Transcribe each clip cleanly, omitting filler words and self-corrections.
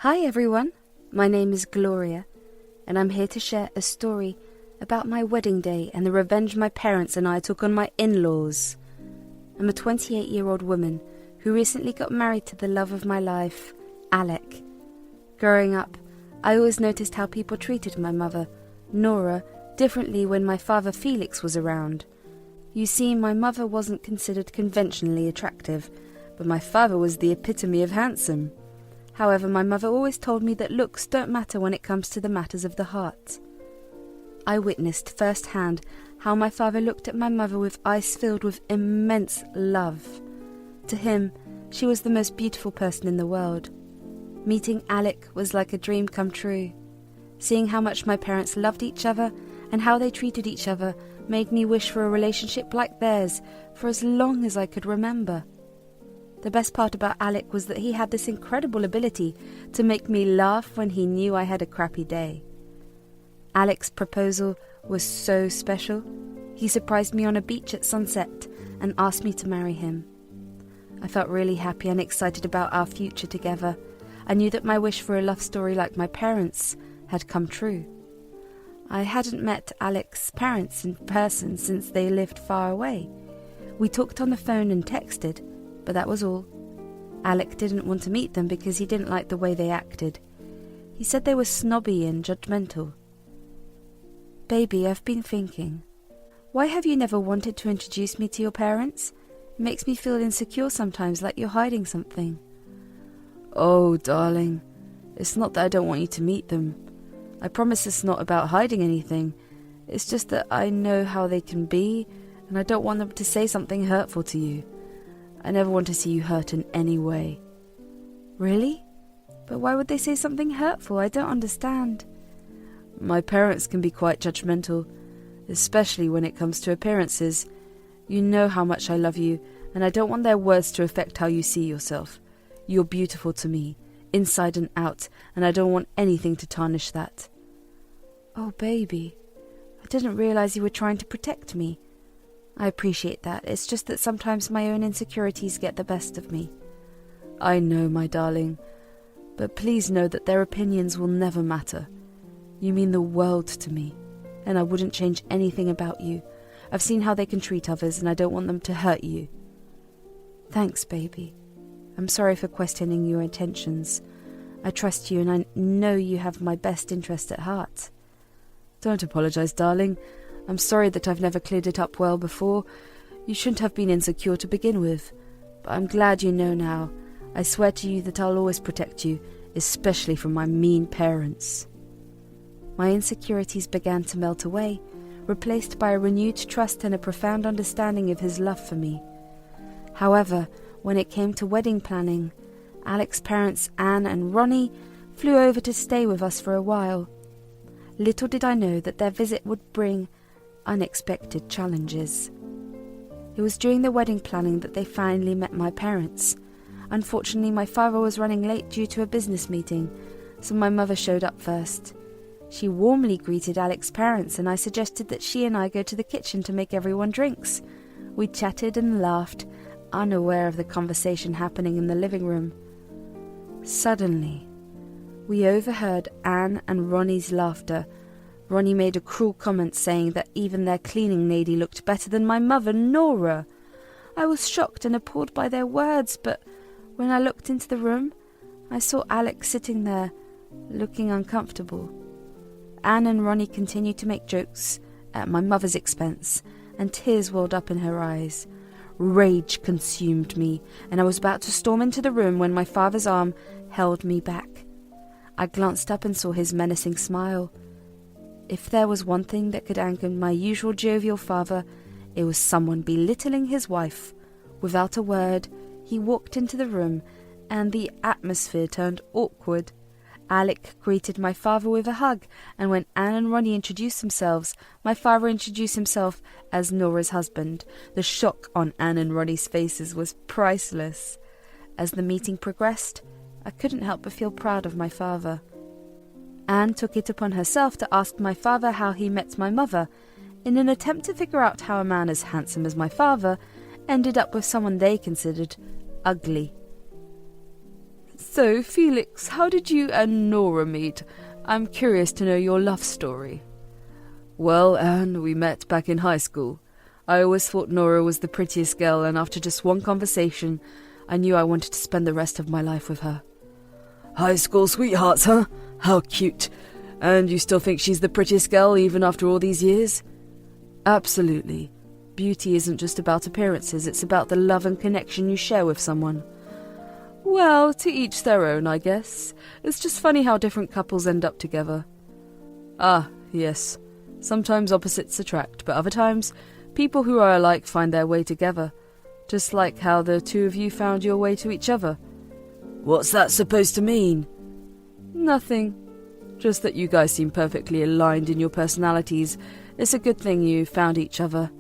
Hi everyone, my name is Gloria, and I'm here to share a story about my wedding day and the revenge my parents and I took on my in-laws. I'm a 28-year-old woman who recently got married to the love of my life, Alec. Growing up, I always noticed how people treated my mother, Nora, differently when my father Felix was around. You see, my mother wasn't considered conventionally attractive, but my father was the epitome of handsome. However, my mother always told me that looks don't matter when it comes to the matters of the heart. I witnessed firsthand how my father looked at my mother with eyes filled with immense love. To him, she was the most beautiful person in the world. Meeting Alec was like a dream come true. Seeing how much my parents loved each other and how they treated each other made me wish for a relationship like theirs for as long as I could remember. The best part about Alec was that he had this incredible ability to make me laugh when he knew I had a crappy day. Alec's proposal was so special. He surprised me on a beach at sunset and asked me to marry him. I felt really happy and excited about our future together. I knew that my wish for a love story like my parents had come true. I hadn't met Alec's parents in person since they lived far away. We talked on the phone and texted, but that was all. Alec didn't want to meet them because he didn't like the way they acted. He said they were snobby and judgmental. Baby, I've been thinking. Why have you never wanted to introduce me to your parents? It makes me feel insecure sometimes, like you're hiding something. Oh, darling, it's not that I don't want you to meet them. I promise it's not about hiding anything. It's just that I know how they can be, and I don't want them to say something hurtful to you. I never want to see you hurt in any way. Really? But why would they say something hurtful? I don't understand. My parents can be quite judgmental, especially when it comes to appearances. You know how much I love you, and I don't want their words to affect how you see yourself. You're beautiful to me, inside and out, and I don't want anything to tarnish that. Oh, baby, I didn't realize you were trying to protect me. I appreciate that. It's just that sometimes my own insecurities get the best of me. I know, my darling, but please know that their opinions will never matter. You mean the world to me, and I wouldn't change anything about you. I've seen how they can treat others, and I don't want them to hurt you. Thanks, baby. I'm sorry for questioning your intentions. I trust you, and I know you have my best interest at heart. Don't apologize, darling. I'm sorry that I've never cleared it up well before. You shouldn't have been insecure to begin with. But I'm glad you know now. I swear to you that I'll always protect you, especially from my mean parents. My insecurities began to melt away, replaced by a renewed trust and a profound understanding of his love for me. However, when it came to wedding planning, Alec's parents, Anne and Ronnie, flew over to stay with us for a while. Little did I know that their visit would bring unexpected challenges. It was during the wedding planning that they finally met my parents. Unfortunately, my father was running late due to a business meeting, so my mother showed up first. She warmly greeted Alec's parents, and I suggested that she and I go to the kitchen to make everyone drinks. We chatted and laughed, unaware of the conversation happening in the living room. Suddenly, we overheard Anne and Ronnie's laughter. Ronnie made a cruel comment saying that even their cleaning lady looked better than my mother, Nora. I was shocked and appalled by their words, but when I looked into the room, I saw Alec sitting there, looking uncomfortable. Anne and Ronnie continued to make jokes at my mother's expense, and tears welled up in her eyes. Rage consumed me, and I was about to storm into the room when my father's arm held me back. I glanced up and saw his menacing smile. If there was one thing that could anger my usual jovial father, it was someone belittling his wife. Without a word, he walked into the room, and the atmosphere turned awkward. Alec greeted my father with a hug, and when Anne and Ronnie introduced themselves, my father introduced himself as Nora's husband. The shock on Anne and Ronnie's faces was priceless. As the meeting progressed, I couldn't help but feel proud of my father. Anne took it upon herself to ask my father how he met my mother, in an attempt to figure out how a man as handsome as my father ended up with someone they considered ugly. So, Felix, how did you and Nora meet? I'm curious to know your love story. Well, Anne, we met back in high school. I always thought Nora was the prettiest girl, and after just one conversation, I knew I wanted to spend the rest of my life with her. High school sweethearts, huh? How cute. And you still think she's the prettiest girl even after all these years? Absolutely. Beauty isn't just about appearances, it's about the love and connection you share with someone. Well, to each their own, I guess. It's just funny how different couples end up together. Ah, yes. Sometimes opposites attract, but other times, people who are alike find their way together. Just like how the two of you found your way to each other. What's that supposed to mean? Nothing. Just that you guys seem perfectly aligned in your personalities. It's a good thing you found each other.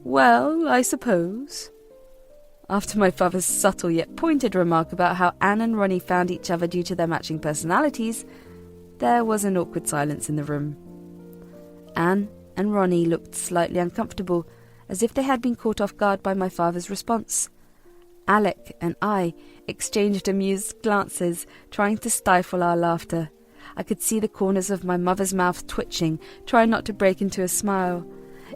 Well, I suppose. After my father's subtle yet pointed remark about how Anne and Ronnie found each other due to their matching personalities, there was an awkward silence in the room. Anne and Ronnie looked slightly uncomfortable, as if they had been caught off guard by my father's response. Alec and I exchanged amused glances, trying to stifle our laughter. I could see the corners of my mother's mouth twitching, trying not to break into a smile.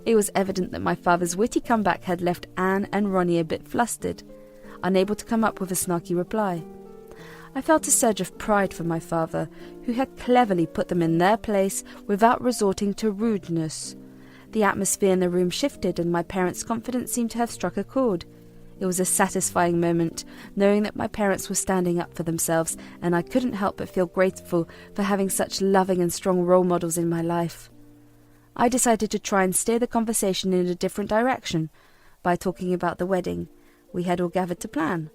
It was evident that my father's witty comeback had left Anne and Ronnie a bit flustered, unable to come up with a snarky reply. I felt a surge of pride for my father, who had cleverly put them in their place without resorting to rudeness. The atmosphere in the room shifted, and my parents' confidence seemed to have struck a chord. It was a satisfying moment, knowing that my parents were standing up for themselves, and I couldn't help but feel grateful for having such loving and strong role models in my life. I decided to try and steer the conversation in a different direction by talking about the wedding we had all gathered to plan.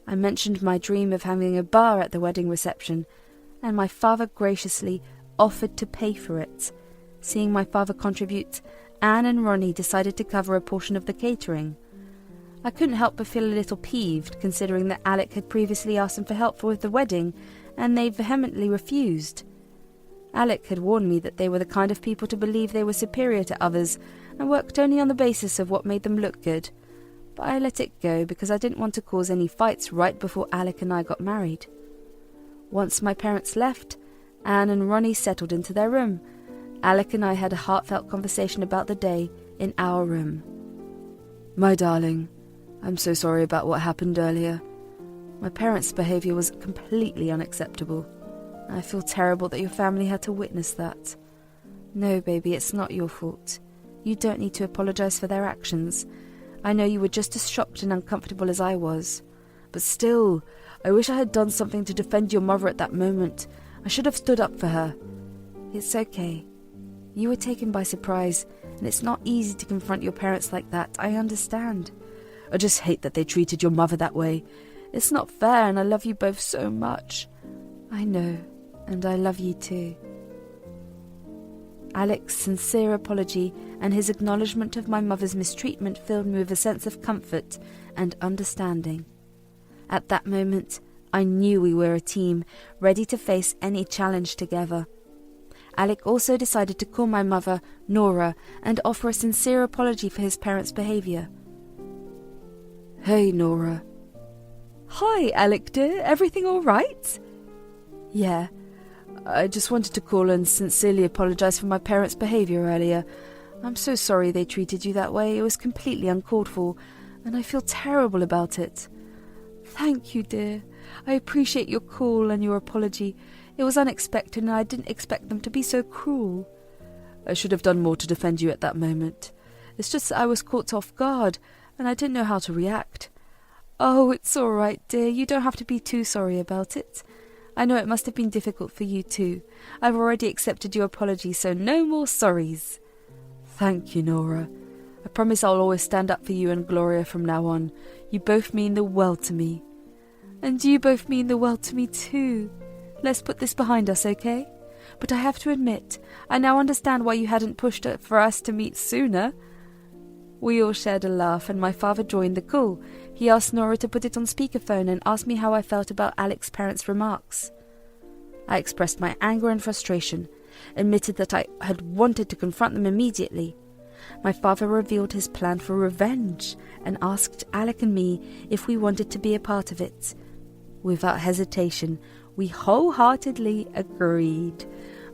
I mentioned my dream of having a bar at the wedding reception, and my father graciously offered to pay for it. Seeing my father contribute, Anne and Ronnie decided to cover a portion of the catering. I couldn't help but feel a little peeved, considering that Alec had previously asked them for help with the wedding, and they vehemently refused. Alec had warned me that they were the kind of people to believe they were superior to others and worked only on the basis of what made them look good. But I let it go because I didn't want to cause any fights right before Alec and I got married. Once my parents left, Anne and Ronnie settled into their room. Alec and I had a heartfelt conversation about the day in our room. My darling, I'm so sorry about what happened earlier. My parents' behaviour was completely unacceptable. I feel terrible that your family had to witness that. No, baby, it's not your fault. You don't need to apologise for their actions. I know you were just as shocked and uncomfortable as I was. But still, I wish I had done something to defend your mother at that moment. I should have stood up for her. It's okay. You were taken by surprise, and it's not easy to confront your parents like that. I understand. I just hate that they treated your mother that way. It's not fair, and I love you both so much. I know, and I love you too. Alec's sincere apology and his acknowledgement of my mother's mistreatment filled me with a sense of comfort and understanding. At that moment, I knew we were a team, ready to face any challenge together. Alec also decided to call my mother, Nora, and offer a sincere apology for his parents' behaviour. Hey, Nora. Hi, Alec dear. Everything all right? Yeah. I just wanted to call and sincerely apologise for my parents' behaviour earlier. I'm so sorry they treated you that way. It was completely uncalled for, and I feel terrible about it. Thank you, dear. I appreciate your call and your apology. It was unexpected, and I didn't expect them to be so cruel. I should have done more to defend you at that moment. It's just that I was caught off guard, and I didn't know how to react. Oh, it's all right, dear. You don't have to be too sorry about it. I know it must have been difficult for you too. I've already accepted your apology, so no more sorries. Thank you, Nora. I promise I'll always stand up for you and Gloria from now on. You both mean the world to me. And you both mean the world to me too. Let's put this behind us, okay? But I have to admit, I now understand why you hadn't pushed it for us to meet sooner. We all shared a laugh, and my father joined the call. He asked Nora to put it on speakerphone and asked me how I felt about Alec's parents' remarks. I expressed my anger and frustration, admitted that I had wanted to confront them immediately. My father revealed his plan for revenge and asked Alec and me if we wanted to be a part of it. Without hesitation, we wholeheartedly agreed.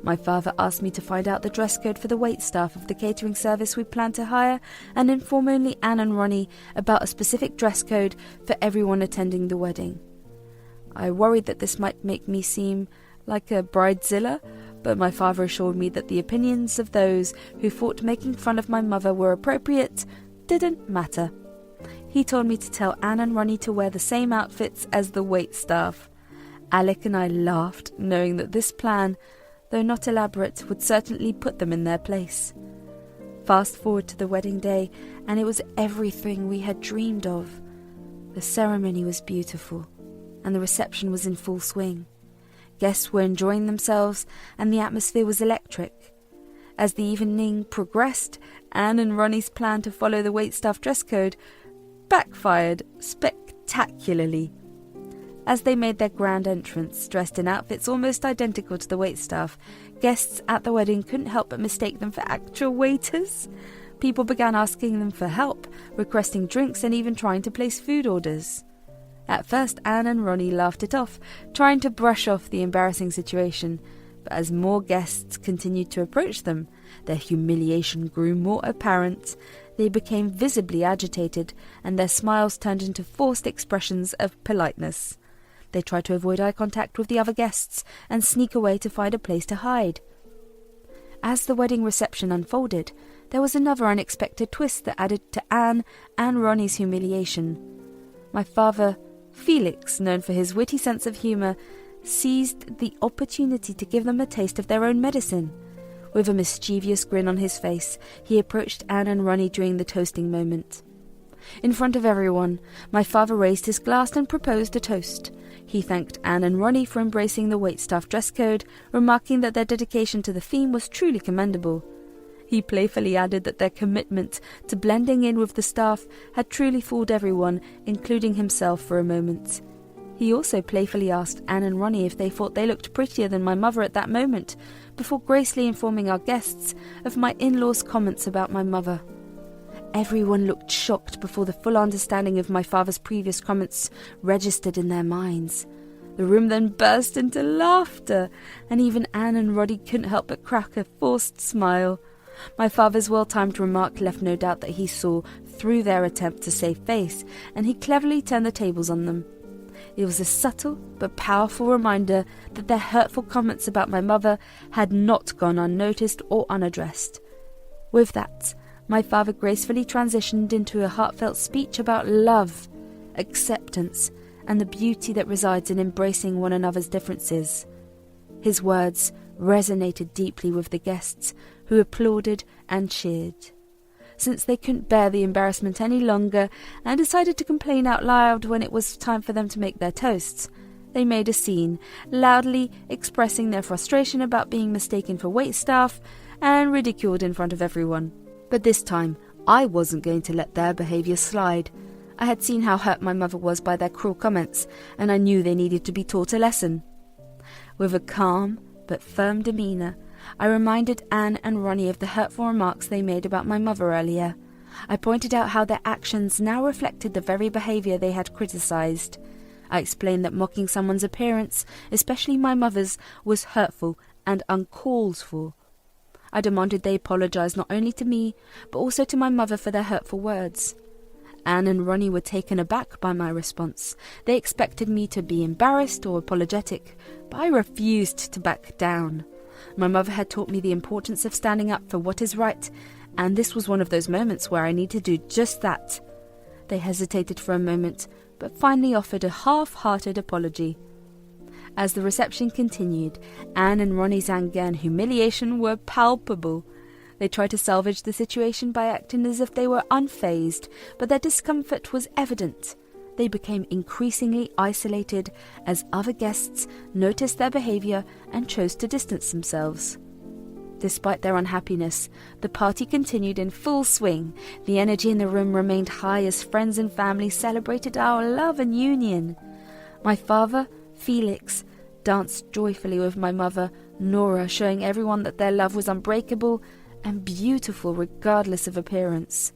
My father asked me to find out the dress code for the waitstaff of the catering service we planned to hire and inform only Anne and Ronnie about a specific dress code for everyone attending the wedding. I worried that this might make me seem like a bridezilla, but my father assured me that the opinions of those who thought making fun of my mother were appropriate didn't matter. He told me to tell Anne and Ronnie to wear the same outfits as the waitstaff. Alec and I laughed, knowing that this plan, though not elaborate, would certainly put them in their place. Fast forward to the wedding day, and it was everything we had dreamed of. The ceremony was beautiful, and the reception was in full swing. Guests were enjoying themselves, and the atmosphere was electric. As the evening progressed, Anne and Ronnie's plan to follow the waitstaff dress code backfired spectacularly. As they made their grand entrance, dressed in outfits almost identical to the waitstaff, guests at the wedding couldn't help but mistake them for actual waiters. People began asking them for help, requesting drinks, and even trying to place food orders. At first, Anne and Ronnie laughed it off, trying to brush off the embarrassing situation. But as more guests continued to approach them, their humiliation grew more apparent. They became visibly agitated, and their smiles turned into forced expressions of politeness. They tried to avoid eye contact with the other guests and sneak away to find a place to hide. As the wedding reception unfolded, there was another unexpected twist that added to Anne and Ronnie's humiliation. My father, Felix, known for his witty sense of humour, seized the opportunity to give them a taste of their own medicine. With a mischievous grin on his face, he approached Anne and Ronnie during the toasting moment. In front of everyone, my father raised his glass and proposed a toast. He thanked Anne and Ronnie for embracing the waitstaff dress code, remarking that their dedication to the theme was truly commendable. He playfully added that their commitment to blending in with the staff had truly fooled everyone, including himself for a moment. He also playfully asked Anne and Ronnie if they thought they looked prettier than my mother at that moment, before gracefully informing our guests of my in-laws' comments about my mother. Everyone looked shocked before the full understanding of my father's previous comments registered in their minds. The room then burst into laughter, and even Anne and Ronnie couldn't help but crack a forced smile. My father's well-timed remark left no doubt that he saw through their attempt to save face, and he cleverly turned the tables on them. It was a subtle but powerful reminder that their hurtful comments about my mother had not gone unnoticed or unaddressed. With that, my father gracefully transitioned into a heartfelt speech about love, acceptance, and the beauty that resides in embracing one another's differences. His words resonated deeply with the guests, who applauded and cheered. Since they couldn't bear the embarrassment any longer and decided to complain out loud when it was time for them to make their toasts, they made a scene, loudly expressing their frustration about being mistaken for waitstaff and ridiculed in front of everyone. But this time, I wasn't going to let their behaviour slide. I had seen how hurt my mother was by their cruel comments, and I knew they needed to be taught a lesson. With a calm but firm demeanour, I reminded Anne and Ronnie of the hurtful remarks they made about my mother earlier. I pointed out how their actions now reflected the very behaviour they had criticised. I explained that mocking someone's appearance, especially my mother's, was hurtful and uncalled for. I demanded they apologise not only to me, but also to my mother for their hurtful words. Anne and Ronnie were taken aback by my response. They expected me to be embarrassed or apologetic, but I refused to back down. My mother had taught me the importance of standing up for what is right, and this was one of those moments where I need to do just that. They hesitated for a moment, but finally offered a half-hearted apology. As the reception continued, Anne and Ronnie's anger and humiliation were palpable. They tried to salvage the situation by acting as if they were unfazed, but their discomfort was evident. They became increasingly isolated as other guests noticed their behaviour and chose to distance themselves. Despite their unhappiness, the party continued in full swing. The energy in the room remained high as friends and family celebrated our love and union. My father, Felix, danced joyfully with my mother, Nora, showing everyone that their love was unbreakable and beautiful regardless of appearance.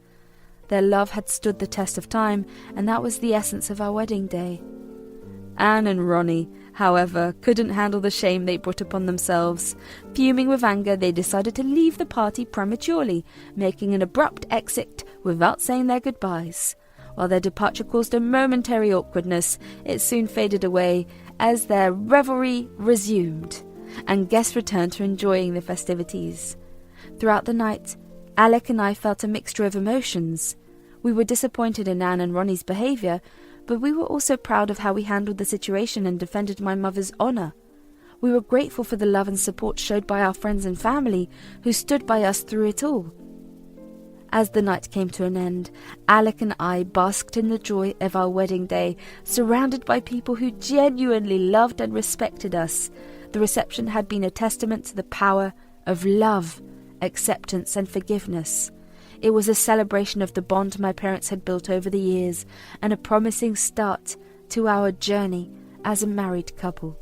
Their love had stood the test of time, and that was the essence of our wedding day. Anne and Ronnie, however, couldn't handle the shame they brought upon themselves. Fuming with anger, they decided to leave the party prematurely, making an abrupt exit without saying their goodbyes. While their departure caused a momentary awkwardness, it soon faded away as their revelry resumed, and guests returned to enjoying the festivities. Throughout the night, Alec and I felt a mixture of emotions. We were disappointed in Anne and Ronnie's behaviour, but we were also proud of how we handled the situation and defended my mother's honour. We were grateful for the love and support showed by our friends and family, who stood by us through it all. As the night came to an end, Alec and I basked in the joy of our wedding day, surrounded by people who genuinely loved and respected us. The reception had been a testament to the power of love, acceptance, and forgiveness. It was a celebration of the bond my parents had built over the years, and a promising start to our journey as a married couple.